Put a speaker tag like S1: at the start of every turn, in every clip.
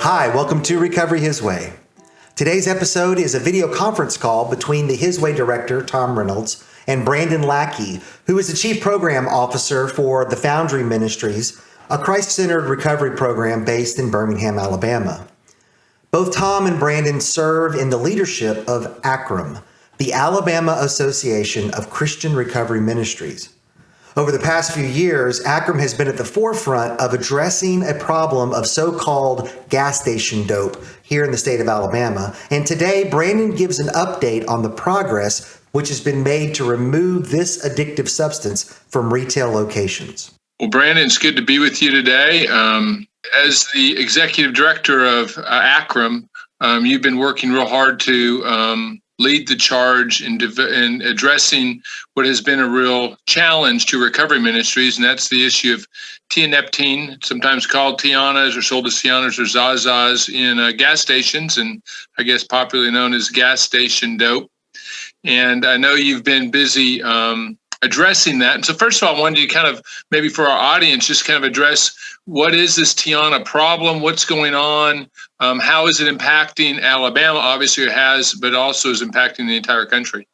S1: Hi, welcome to Recovery His Way. Today's episode is a video conference call between the His Way director, Tom Reynolds, and Brandon Lackey, who is the Chief Program Officer for the Foundry Ministries, a Christ-centered recovery program based in Birmingham, Alabama. Both Tom and Brandon serve in the leadership of AACRM, the Alabama Association of Christian Recovery Ministries. Over the past few years, AACRM has been at the forefront of addressing a problem of so-called gas station dope here in the state of Alabama. And today, Brandon gives an update on the progress which has been made to remove this addictive substance from retail locations.
S2: Well, Brandon, it's good to be with you today. As the executive director of AACRM, you've been working real hard to lead the charge in addressing what has been a real challenge to recovery ministries, and that's the issue of Tianeptine, sometimes called Tianas or sold as Tianas or Zazas in gas stations, and I guess popularly known as gas station dope. And I know you've been busy addressing that. And so first of all, I wanted to kind of, maybe for our audience, just kind of address what is this Tiana problem? What's going on? How is it impacting Alabama? Obviously it has, but also is impacting the entire country.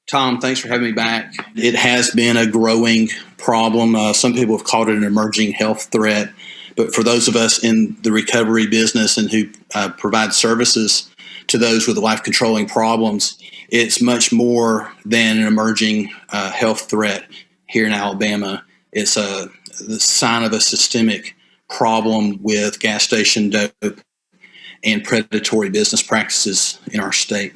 S3: Tom, thanks for having me back. It has been a growing problem. Some people have called it an emerging health threat. But for those of us in the recovery business and who provide services to those with life-controlling problems, it's much more than an emerging health threat here in Alabama. It's the sign of a systemic problem with gas station dope and predatory business practices in our state.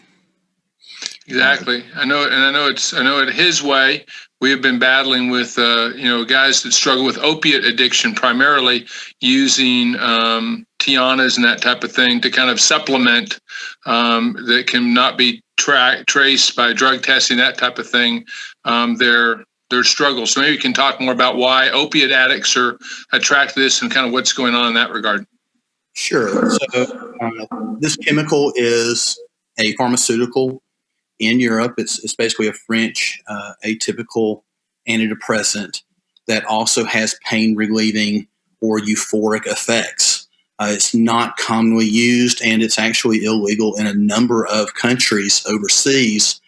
S2: Exactly. I know it His Way. We have been battling with guys that struggle with opiate addiction, primarily using Tianas and that type of thing to kind of supplement that cannot be traced by drug testing, that type of thing. Their struggles. So maybe you can talk more about why opiate addicts are attracted to this and kind of what's going on in that regard.
S3: Sure. So this chemical is a pharmaceutical in Europe. It's basically a French atypical antidepressant that also has pain relieving or euphoric effects. It's not commonly used, and it's actually illegal in a number of countries overseas.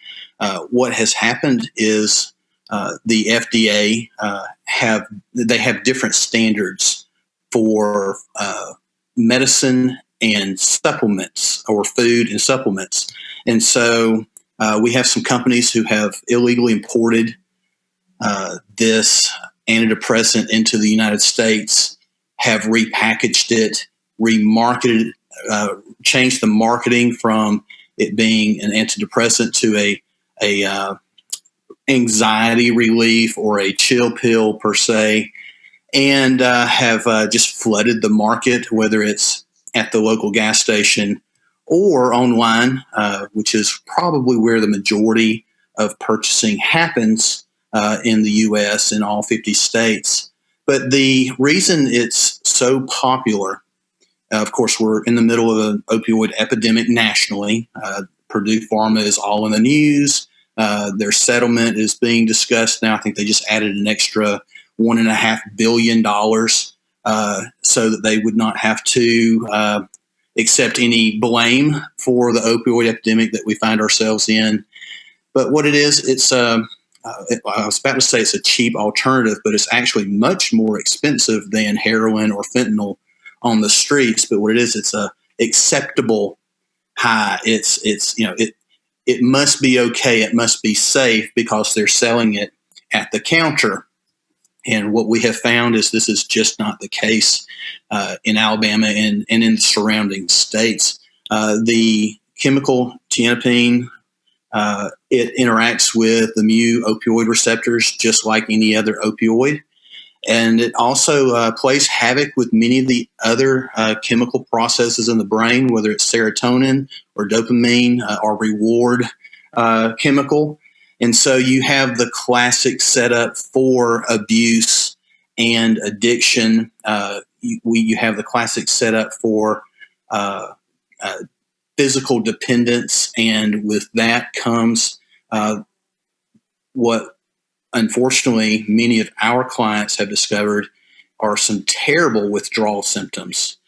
S3: What has happened is the FDA have different standards for medicine and supplements, or food and supplements. And so we have some companies who have illegally imported this antidepressant into the United States, have repackaged it, remarketed, changed the marketing from it being an antidepressant to a anxiety relief or a chill pill per se, and have just flooded the market, whether it's at the local gas station or online, which is probably where the majority of purchasing happens in the U.S. in all 50 states. But the reason it's so popular, of course, we're in the middle of an opioid epidemic nationally. Purdue Pharma is all in the news. Their settlement is being discussed now. I think they just added an extra $1.5 billion so that they would not have to accept any blame for the opioid epidemic that we find ourselves in. But what it is, I was about to say it's a cheap alternative, but it's actually much more expensive than heroin or fentanyl on the streets. But what it is, it's a acceptable high. It must be okay. It must be safe because they're selling it at the counter. And what we have found is this is just not the case in Alabama and in the surrounding states. The chemical Tianeptine, it interacts with the mu opioid receptors just like any other opioid. And it also plays havoc with many of the other chemical processes in the brain, whether it's serotonin or dopamine or reward chemical. And so you have the classic setup for abuse and addiction. You have the classic setup for physical dependence. And with that comes what unfortunately many of our clients have discovered are some terrible withdrawal symptoms.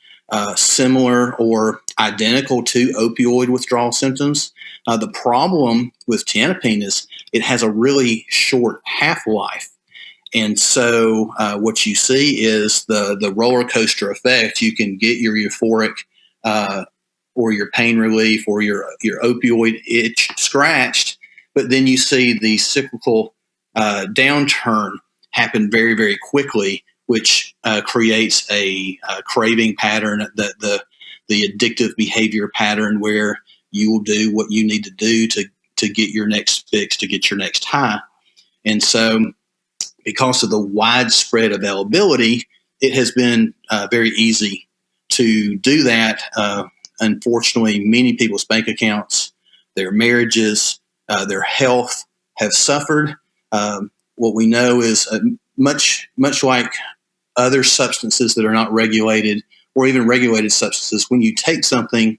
S3: similar or identical to opioid withdrawal symptoms. The problem with Tianeptine is it has a really short half-life. And so what you see is the roller coaster effect. You can get your euphoric or your pain relief or your opioid itch scratched, but then you see the cyclical downturn happen very, very quickly, which creates a craving pattern, the addictive behavior pattern where you will do what you need to do to get your next fix, to get your next high. And so because of the widespread availability, it has been very easy to do that. Unfortunately, many people's bank accounts, their marriages, their health have suffered. What we know is much like other substances that are not regulated, or even regulated substances, when you take something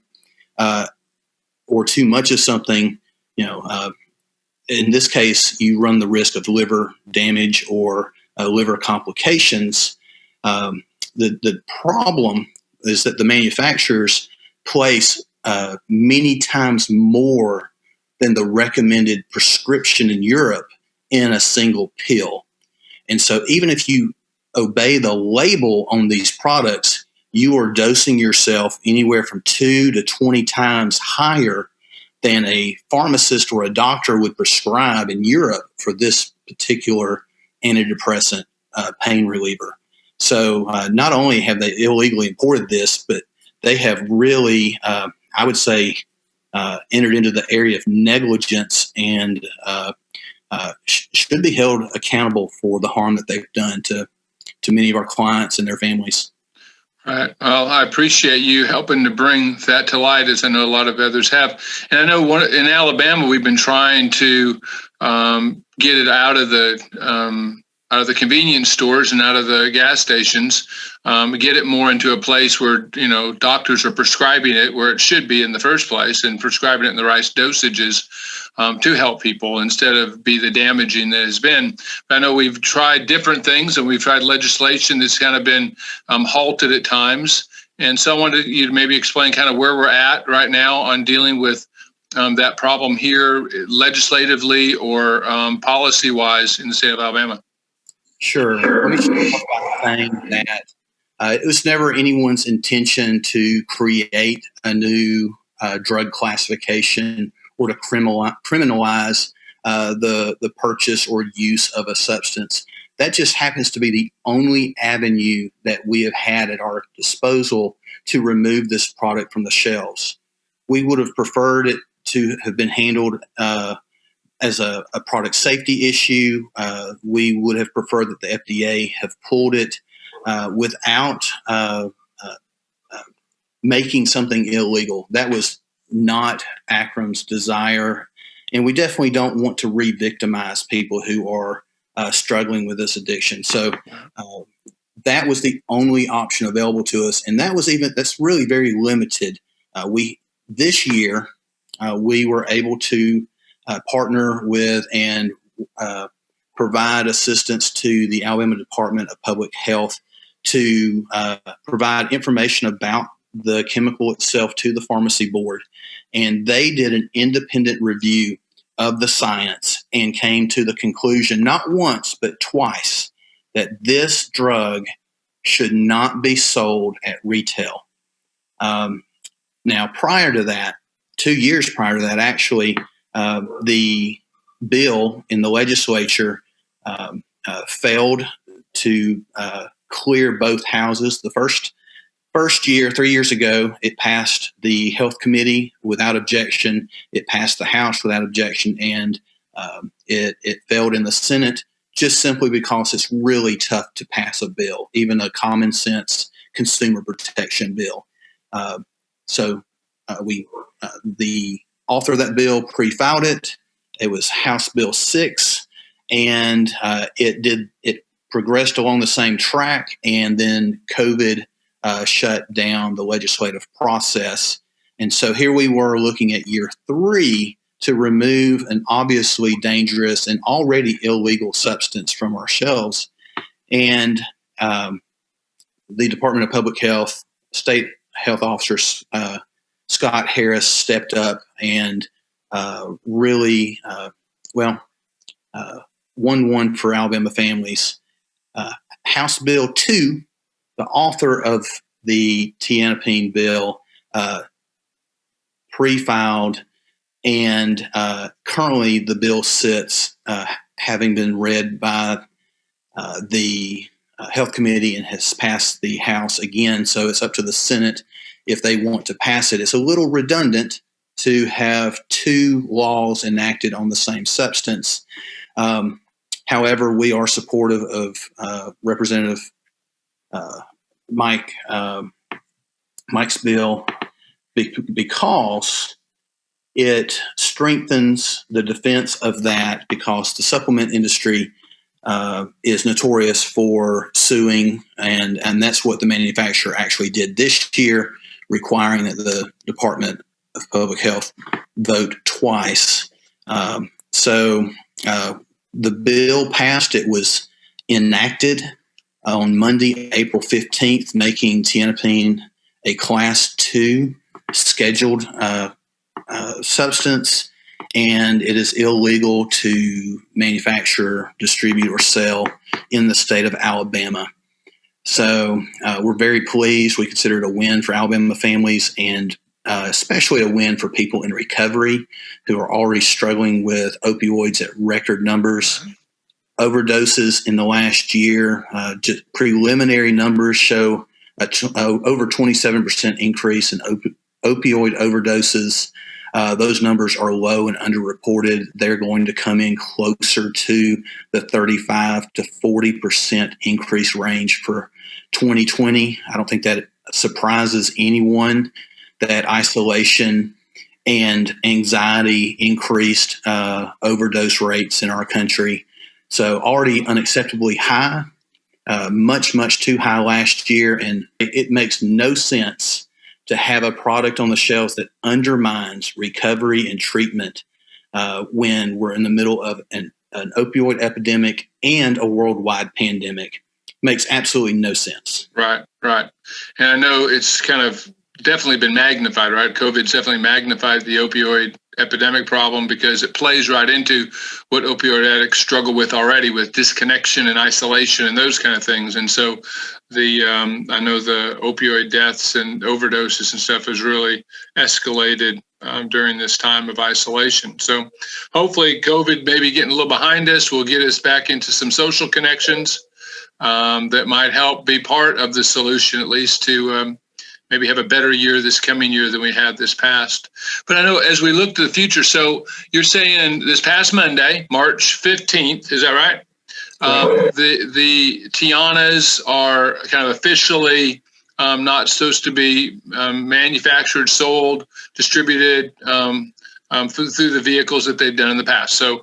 S3: or too much of something, in this case, you run the risk of liver damage or liver complications. The problem is that the manufacturers place many times more than the recommended prescription in Europe in a single pill. And so even if you obey the label on these products, you are dosing yourself anywhere from 2 to 20 times higher than a pharmacist or a doctor would prescribe in Europe for this particular antidepressant pain reliever. So not only have they illegally imported this, but they have really, I would say, entered into the area of negligence and should be held accountable for the harm that they've done to many of our clients and their families.
S2: Right. Well, I appreciate you helping to bring that to light, as I know a lot of others have. And I know in Alabama, we've been trying to get it out of the convenience stores and out of the gas stations, get it more into a place where, doctors are prescribing it where it should be in the first place and prescribing it in the right dosages to help people instead of be the damaging that has been. But I know we've tried different things and we've tried legislation that's kind of been halted at times. And so I wanted you to maybe explain kind of where we're at right now on dealing with that problem here legislatively or policy-wise in the state of Alabama.
S3: Sure. Let me start by saying that it was never anyone's intention to create a new drug classification or to criminalize the purchase or use of a substance. That just happens to be the only avenue that we have had at our disposal to remove this product from the shelves. We would have preferred it to have been handled as a product safety issue. We would have preferred that the FDA have pulled it without making something illegal. That was not AACRM's desire. And we definitely don't want to re-victimize people who are struggling with this addiction. So that was the only option available to us. And that's really very limited. This year, we were able to partner with and provide assistance to the Alabama Department of Public Health to provide information about the chemical itself to the pharmacy board. And they did an independent review of the science and came to the conclusion, not once, but twice, that this drug should not be sold at retail. Now, prior to that, 2 years prior to that, actually, the bill in the legislature failed to clear both houses. The first year, 3 years ago, it passed the Health Committee without objection. It passed the House without objection, and it failed in the Senate just simply because it's really tough to pass a bill, even a common sense consumer protection bill. So the author of that bill pre-filed it. It was House Bill 6, and it progressed along the same track, and then COVID shut down the legislative process. And so here we were looking at year 3 to remove an obviously dangerous and already illegal substance from our shelves. And the Department of Public Health, state Health Officer Scott Harris stepped up and really, won one for Alabama families. House Bill 2, the author of the Tianeptine bill, pre-filed, and currently the bill sits, having been read by the Health Committee and has passed the House again. So it's up to the Senate if they want to pass it. It's a little redundant to have two laws enacted on the same substance. However, we are supportive of Representative Mike's bill because it strengthens the defense of that, because the supplement industry is notorious for suing, and that's what the manufacturer actually did this year, requiring that the Department of Public Health vote twice. So the bill passed. It was enacted on Monday, April 15th, making Tianeptine a Class 2 scheduled substance, and it is illegal to manufacture, distribute, or sell in the state of Alabama. So we're very pleased. We consider it a win for Alabama families, and especially a win for people in recovery who are already struggling with opioids at record numbers. Overdoses in the last year, just preliminary numbers show over 27% increase in opioid overdoses. Those numbers are low and underreported. They're going to come in closer to the 35 to 40% increase range for 2020. I don't think that surprises anyone that isolation and anxiety increased overdose rates in our country. So already unacceptably high, much, much too high last year. And it makes no sense to have a product on the shelves that undermines recovery and treatment when we're in the middle of an opioid epidemic and a worldwide pandemic. Makes absolutely no sense.
S2: Right. And I know it's kind of definitely been magnified, right? COVID's definitely magnified the opioid epidemic problem because it plays right into what opioid addicts struggle with already, with disconnection and isolation and those kind of things. And so I know the opioid deaths and overdoses and stuff has really escalated during this time of isolation. So hopefully COVID maybe getting a little behind us will get us back into some social connections that might help be part of the solution, at least to maybe have a better year this coming year than we had this past. But I know as we look to the future, so you're saying this past Monday, March 15th, is that right? The Tianas are kind of officially not supposed to be manufactured, sold, distributed through the vehicles that they've done in the past. So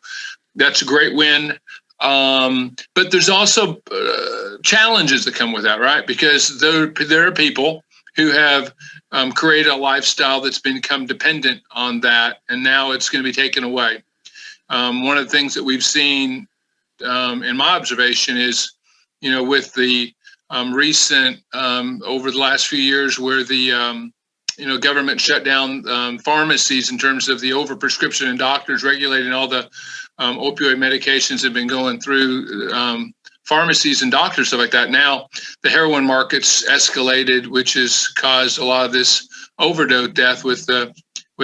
S2: that's a great win. But there's also challenges that come with that, right? Because there are people who have created a lifestyle that's become dependent on that, and now it's going to be taken away. One of the things that we've seen in my observation is, with the recent, over the last few years where the, government shut down pharmacies in terms of the overprescription and doctors regulating all the opioid medications have been going through pharmacies and doctors, stuff like that. Now the heroin market's escalated, which has caused a lot of this overdose death with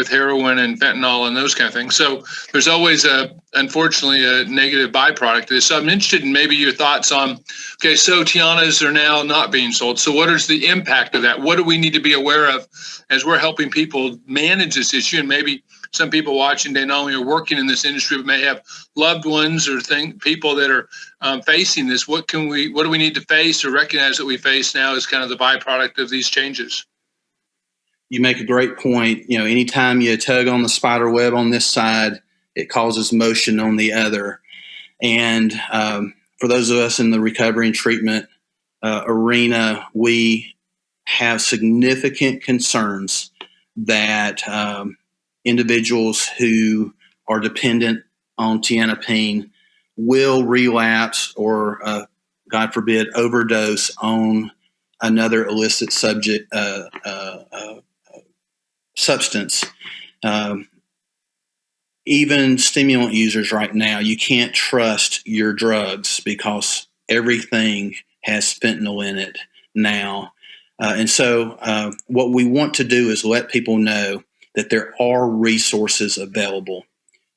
S2: heroin and fentanyl and those kind of things. So there's always unfortunately a negative byproduct of this. So I'm interested in maybe your thoughts on, okay, so Tianas are now not being sold. So what is the impact of that? What do we need to be aware of as we're helping people manage this issue? And maybe some people watching, they not only are working in this industry, but may have loved ones or people that are facing this. What do we need to face or recognize that we face now as kind of the byproduct of these changes?
S3: You make a great point. Anytime you tug on the spider web on this side, it causes motion on the other. And for those of us in the recovery and treatment arena, we have significant concerns that individuals who are dependent on Tianeptine will relapse or, God forbid, overdose on another illicit substance. Even stimulant users right now, you can't trust your drugs because everything has fentanyl in it now. And so what we want to do is let people know that there are resources available.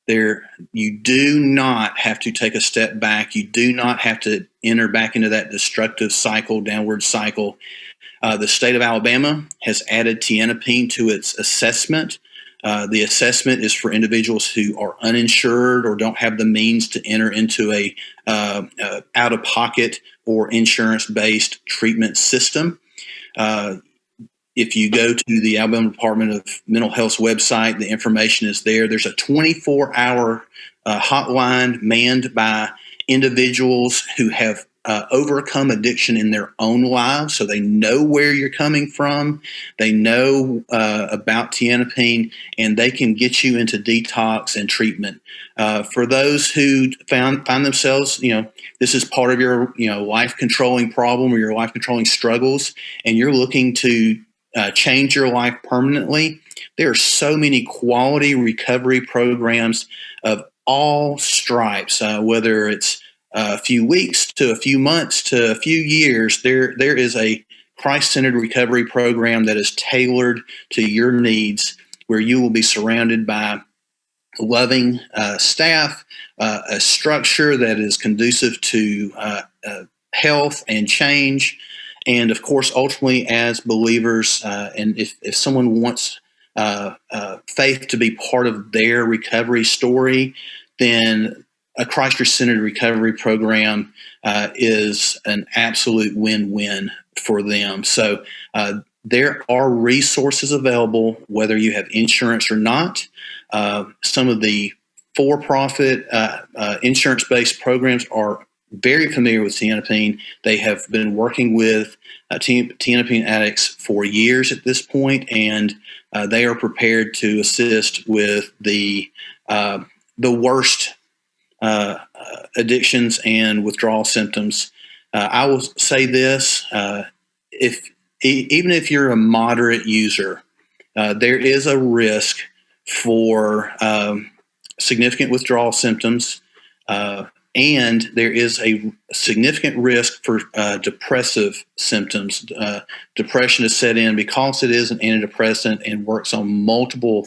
S3: You do not have to take a step back. You do not have to enter back into that destructive cycle, downward cycle. The state of Alabama has added tianeptine to its assessment. The assessment is for individuals who are uninsured or don't have the means to enter into a out-of-pocket or insurance-based treatment system. If you go to the Alabama Department of Mental Health's website, the information is there. There's a 24-hour hotline manned by individuals who have overcome addiction in their own lives, so they know where you're coming from. They know about tianeptine, and they can get you into detox and treatment. For those who find themselves, this is part of your life controlling problem or your life controlling struggles, and you're looking to change your life permanently, there are so many quality recovery programs of all stripes, whether it's a few weeks to a few months to a few years. There is a Christ-centered recovery program that is tailored to your needs, where you will be surrounded by loving staff, a structure that is conducive to health and change. And of course, ultimately, as believers, and if someone wants faith to be part of their recovery story, then a Christ-centered recovery program is an absolute win-win for them. So there are resources available, whether you have insurance or not. Some of the for-profit insurance-based programs are very familiar with tianeptine. They have been working with tianeptine addicts for years at this point, and they are prepared to assist with the worst addictions and withdrawal symptoms. I will say this: even if you're a moderate user, there is a risk for significant withdrawal symptoms. And there is a significant risk for depressive symptoms. Depression is set in because it is an antidepressant and works on multiple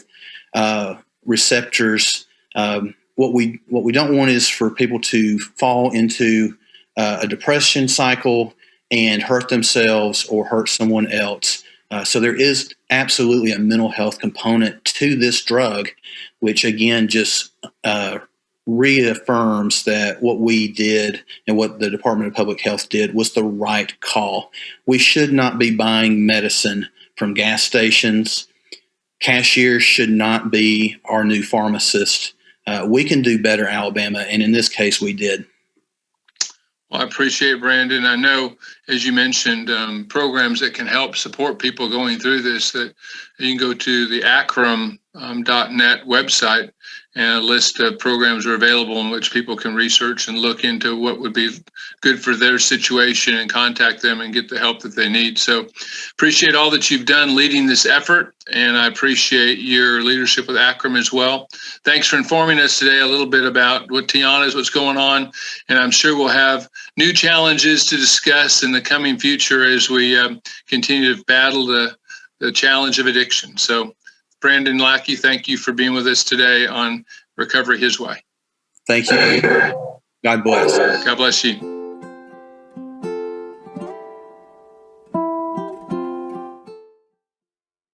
S3: receptors. What we don't want is for people to fall into a depression cycle and hurt themselves or hurt someone else. So there is absolutely a mental health component to this drug, which again just reaffirms that what we did and what the Department of Public Health did was the right call. We should not be buying medicine from gas stations. Cashiers should not be our new pharmacists. We can do better, Alabama, and in this case, we did.
S2: Well, I appreciate it, Brandon. I know, as you mentioned, programs that can help support people going through this, that you can go to the AACRM.net website, and a list of programs are available in which people can research and look into what would be good for their situation and contact them and get the help that they need. So appreciate all that you've done leading this effort, and I appreciate your leadership with AACRM as well. Thanks for informing us today a little bit about what Tiana is, what's going on, and I'm sure we'll have new challenges to discuss in the coming future as we continue to battle the challenge of addiction. So Brandon Lackey, thank you for being with us today on Recovery His Way.
S3: Thank you. God bless.
S2: God bless you.